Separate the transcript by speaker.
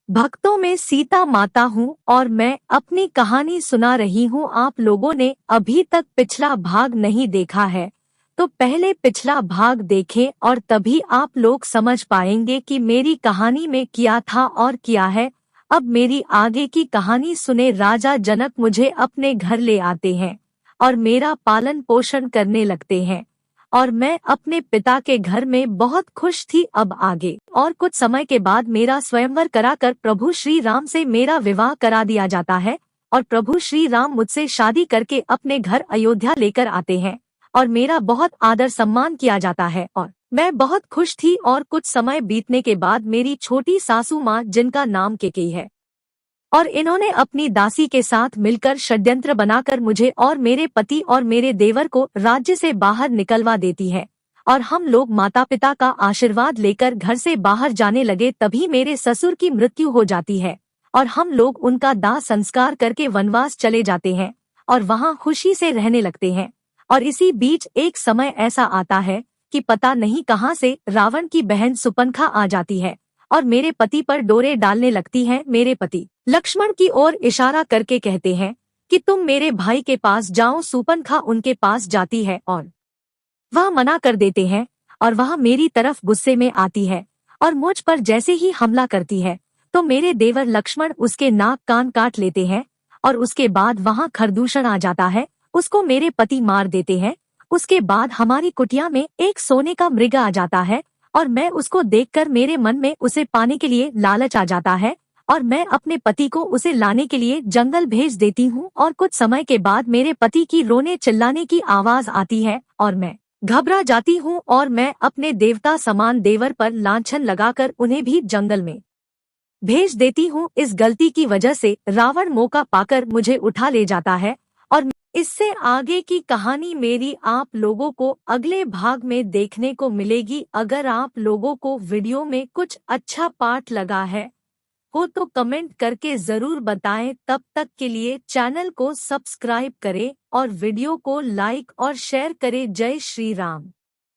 Speaker 1: भक्तों में सीता माता हूँ और मैं अपनी कहानी सुना रही हूँ। आप लोगों ने अभी तक पिछला भाग नहीं देखा है तो पहले पिछला भाग देखें और तभी आप लोग समझ पाएंगे कि मेरी कहानी में क्या था और क्या है। अब मेरी आगे की कहानी सुने। राजा जनक मुझे अपने घर ले आते हैं और मेरा पालन पोषण करने लगते हैं और मैं अपने पिता के घर में बहुत खुश थी। अब आगे और कुछ समय के बाद मेरा स्वयंवर कराकर प्रभु श्री राम से मेरा विवाह करा दिया जाता है और प्रभु श्री राम मुझसे शादी करके अपने घर अयोध्या लेकर आते हैं और मेरा बहुत आदर सम्मान किया जाता है और मैं बहुत खुश थी। और कुछ समय बीतने के बाद मेरी छोटी सासू माँ, जिनका नाम केकई है, और इन्होंने अपनी दासी के साथ मिलकर षड्यंत्र बनाकर मुझे और मेरे पति और मेरे देवर को राज्य से बाहर निकलवा देती है और हम लोग माता पिता का आशीर्वाद लेकर घर से बाहर जाने लगे। तभी मेरे ससुर की मृत्यु हो जाती है और हम लोग उनका दाह संस्कार करके वनवास चले जाते हैं और वहाँ खुशी से रहने लगते हैं। और इसी बीच एक समय ऐसा आता है कि पता नहीं कहाँ से रावण की बहन सुपंखा आ जाती है और मेरे पति पर डोरे डालने लगती है। मेरे पति लक्ष्मण की ओर इशारा करके कहते हैं कि तुम मेरे भाई के पास जाओ। सुपंखा उनके पास जाती है और वह मना कर देते हैं और वह मेरी तरफ गुस्से में आती है और मुझ पर जैसे ही हमला करती है तो मेरे देवर लक्ष्मण उसके नाक कान काट लेते हैं और उसके बाद वहाँ खरदूषण आ जाता है, उसको मेरे पति मार देते हैं। उसके बाद हमारी कुटिया में एक सोने का मृग आ जाता है और मैं उसको देखकर मेरे मन में उसे पाने के लिए लालच आ जाता है और मैं अपने पति को उसे लाने के लिए जंगल भेज देती हूँ। और कुछ समय के बाद मेरे पति की रोने चिल्लाने की आवाज आती है और मैं घबरा जाती हूँ और मैं अपने देवता समान देवर पर लांछन लगाकर उन्हें भी जंगल में भेज देती हूँ। इस गलती की वजह से रावण मौका पाकर मुझे उठा ले जाता है और इससे आगे की कहानी मेरी आप लोगों को अगले भाग में देखने को मिलेगी। अगर आप लोगों को वीडियो में कुछ अच्छा पार्ट लगा है तो कमेंट करके जरूर बताएं। तब तक के लिए चैनल को सब्सक्राइब करें और वीडियो को लाइक और शेयर करें। जय श्री राम।